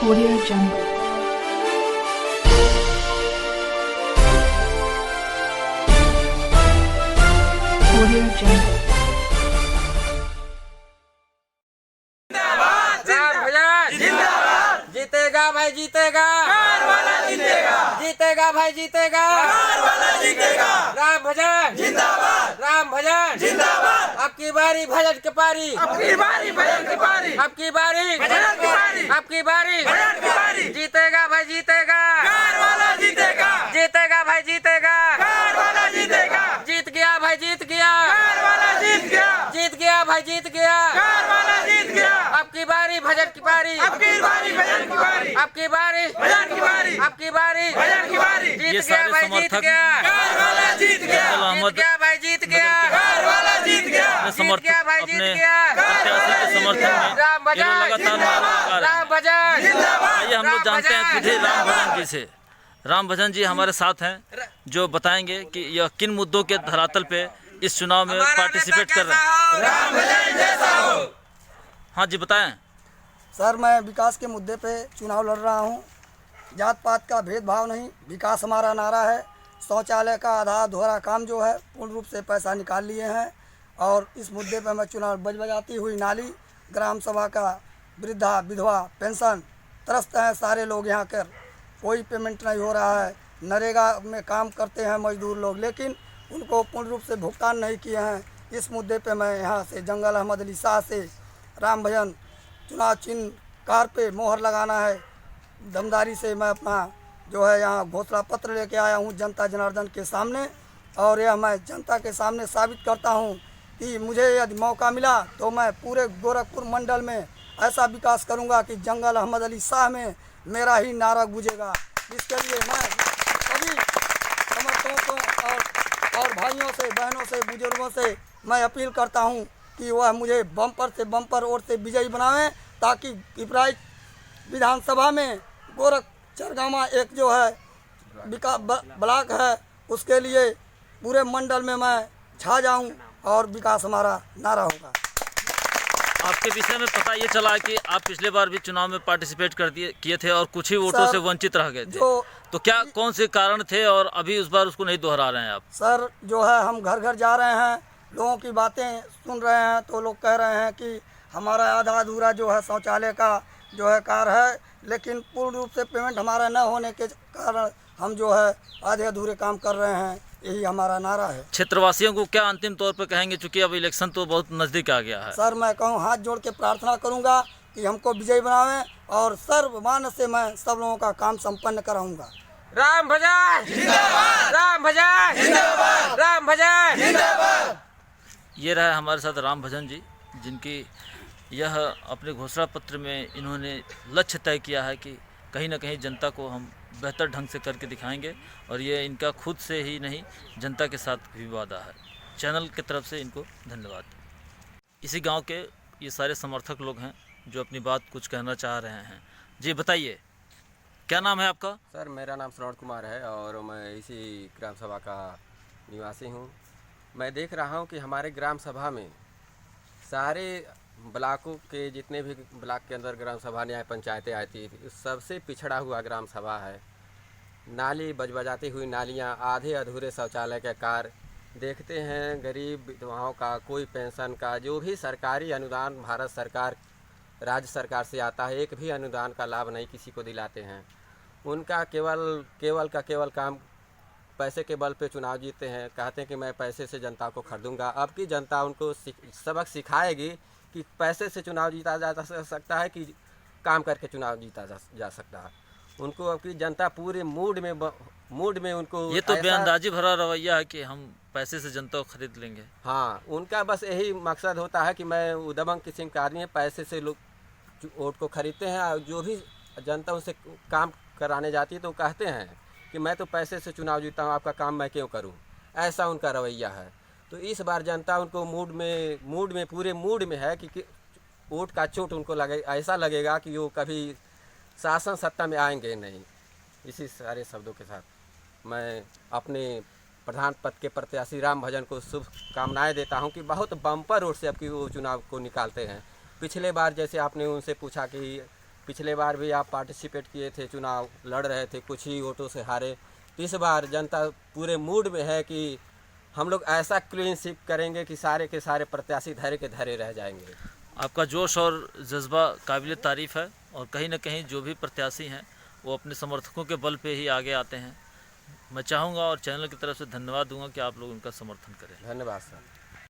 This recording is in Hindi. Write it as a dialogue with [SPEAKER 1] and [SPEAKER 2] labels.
[SPEAKER 1] Audio Jungle. Audio Jungle.
[SPEAKER 2] Ram भजन जिंदाबाद। जीतेगा भाई जीतेगा, कार वाला जीतेगा। जीतेगा भाई जीतेगा, कार वाला जीतेगा। राम भजन जिंदाबाद, राम भजन जिंदाबाद। आपकी बारी भजन की पारी, आपकी बारी भजन की पारी, आपकी बारी भजन की पारी, आपकी बारी भजन की पारी। जीतेगा भाई जीतेगा, कार वाला जीतेगा। जीतेगा भाई जीतेगा, कार वाला जीतेगा। जीत गया भाई जीत गया, कार वाला जीत गया। जीत गया भाई जीत गया, कार वाला जीत गया। आपकी बारी भजन की पारी, आपकी बारी भजन की पारी, आपकी बारी भजन की पारी, आपकी बारी भजन की पारी।
[SPEAKER 3] ये सारे समर्थक
[SPEAKER 2] कार वाला जीत गया,
[SPEAKER 3] अहमद
[SPEAKER 2] जीत गया भाई जीत गया, कार वाला जीत गया।
[SPEAKER 3] समर्थक अपने
[SPEAKER 2] प्रत्याशी
[SPEAKER 3] के समर्थन में ये लगातार नारा लगा रहे हैं।
[SPEAKER 2] राम भजन जिंदाबाद।
[SPEAKER 3] आइए हम लोग जानते हैं तुझे राम भजन जी से। राम भजन जी हमारे साथ हैं जो बताएंगे कि यह किन मुद्दों के धरातल पे इस चुनाव में पार्टिसिपेट कर रहे हैं।
[SPEAKER 2] राम भजन जैसा हो।
[SPEAKER 3] हाँ जी बताएं।
[SPEAKER 4] सर, मैं विकास के मुद्दे पे चुनाव लड़ रहा हूँ। जात पात का भेदभाव नहीं, विकास हमारा नारा है। शौचालय का आधा अधूरा काम जो है पूर्ण रूप से पैसा निकाल लिए हैं और इस मुद्दे पे मैं चुनाव बजाती हुई नाली, ग्राम सभा का वृद्धा विधवा पेंशन त्रस्त हैं सारे लोग यहाँ कर, कोई पेमेंट नहीं हो रहा है। नरेगा में काम करते हैं मजदूर लोग, लेकिन उनको पूर्ण रूप से भुगतान नहीं किए हैं। इस मुद्दे पे मैं यहाँ से जंगल अहमद अली शाह से राम भजन चुनाव चिन्ह कार पे मोहर लगाना है। दमदारी से मैं अपना जो है यहाँ घोषणा पत्र लेके आया हूँ जनता जनार्दन के सामने, और यह मैं जनता के सामने साबित करता हूँ कि मुझे यदि मौका मिला तो मैं पूरे गोरखपुर मंडल में ऐसा विकास करूँगा कि जंगल अहमद अली शाह में मेरा ही नारा गूंजेगा। इसके लिए मैं सभी समर्थकों को और भाइयों से, बहनों से, बुजुर्गों से मैं अपील करता हूँ कि वह मुझे बम्पर से बम्पर वोट से विजयी बनावें, ताकि पिपराइच विधानसभा में गोरख चरगामा एक जो है विकास ब्लॉक है, उसके लिए पूरे मंडल में मैं छा जाऊं और विकास हमारा नारा होगा।
[SPEAKER 3] आपके विषय में पता ये चला कि आप पिछले बार भी चुनाव में पार्टिसिपेट किए थे और कुछ ही वोटों से वंचित रह गए थे। तो क्या कौन से कारण थे और अभी उस बार उसको नहीं दोहरा रहे हैं आप?
[SPEAKER 4] सर, जो है हम घर घर जा रहे हैं, लोगों की बातें सुन रहे हैं, तो लोग कह रहे हैं कि हमारा आधा अधूरा जो है शौचालय का जो है कार्य है, लेकिन पूर्ण रूप से पेमेंट हमारा न होने के कारण हम जो है आधे अधूरे काम कर रहे हैं। यही हमारा नारा है।
[SPEAKER 3] क्षेत्रवासियों को क्या अंतिम तौर पर कहेंगे, चूंकि अब इलेक्शन तो बहुत नज़दीक आ गया है?
[SPEAKER 4] सर, मैं कहूँ हाथ जोड़ के प्रार्थना करूँगा कि हमको विजयी बनावें और सर्वमान्य से मैं सब लोगों का काम संपन्न कराऊँगा।
[SPEAKER 2] राम भजन जिंदाबाद, राम भजन जिंदाबाद, राम भजन जिंदाबाद।
[SPEAKER 3] ये रहा हमारे साथ राम भजन जी, जिनकी यह अपने घोषणा पत्र में इन्होंने लक्ष्य तय किया है कि कहीं ना कहीं जनता को हम बेहतर ढंग से करके दिखाएंगे, और ये इनका खुद से ही नहीं जनता के साथ भी वादा है। चैनल की तरफ से इनको धन्यवाद। इसी गांव के ये सारे समर्थक लोग हैं जो अपनी बात कुछ कहना चाह रहे हैं। जी बताइए, क्या नाम है आपका?
[SPEAKER 5] सर, मेरा नाम श्रवण कुमार है और मैं इसी ग्राम सभा का निवासी हूँ। मैं देख रहा हूँ कि हमारे ग्राम सभा में सारे ब्लॉकों के जितने भी ब्लॉक के अंदर ग्राम सभा न्याय पंचायतें आती थी, सबसे पिछड़ा हुआ ग्राम सभा है। नाली बजबजाती हुई नालियाँ, आधे अधूरे शौचालय के कार्य देखते हैं। गरीब विधवाओं का कोई पेंशन का जो भी सरकारी अनुदान भारत सरकार, राज्य सरकार से आता है, एक भी अनुदान का लाभ नहीं किसी को दिलाते हैं। उनका केवल काम पैसे के बल पे चुनाव जीतते हैं। कहते हैं कि मैं पैसे से जनता को खरीदूंगा। अब की जनता उनको सबक सिखाएगी कि पैसे से चुनाव जीता जा सकता है कि काम करके चुनाव जीता जा सकता है। उनको अब की जनता पूरे मूड में उनको
[SPEAKER 3] ये तो बेअंदाजी भरा रवैया है कि हम पैसे से जनता को खरीद लेंगे।
[SPEAKER 5] हाँ, उनका बस यही मकसद होता है कि मैं उदबंग किस्म का आदमी है, पैसे से लोग वोट को खरीदते हैं। और जो भी जनता उनसे काम कराने जाती है तो कहते हैं कि मैं तो पैसे से चुनाव जीता हूँ, आपका काम मैं क्यों करूँ। ऐसा उनका रवैया है। तो इस बार जनता उनको पूरे मूड में है कि वोट का चोट उनको ऐसा लगेगा कि वो कभी शासन सत्ता में आएंगे नहीं। इसी सारे शब्दों के साथ मैं अपने प्रधान पद के प्रत्याशी राम भजन को शुभकामनाएं देता हूं कि बहुत बम्पर वोट से अब की वो चुनाव को निकालते हैं। पिछले बार जैसे आपने उनसे पूछा कि पिछले बार भी आप पार्टिसिपेट किए थे, चुनाव लड़ रहे थे, कुछ ही वोटों से हारे। इस बार जनता पूरे मूड में है कि हम लोग ऐसा क्लीन स्वीप करेंगे कि सारे के सारे प्रत्याशी धरे के धरे रह जाएंगे।
[SPEAKER 3] आपका जोश और जज्बा काबिल तारीफ़ है और कहीं ना कहीं जो भी प्रत्याशी हैं वो अपने समर्थकों के बल पे ही आगे आते हैं। मैं चाहूँगा और चैनल की तरफ से धन्यवाद दूंगा कि आप लोग उनका समर्थन करें।
[SPEAKER 5] धन्यवाद सर।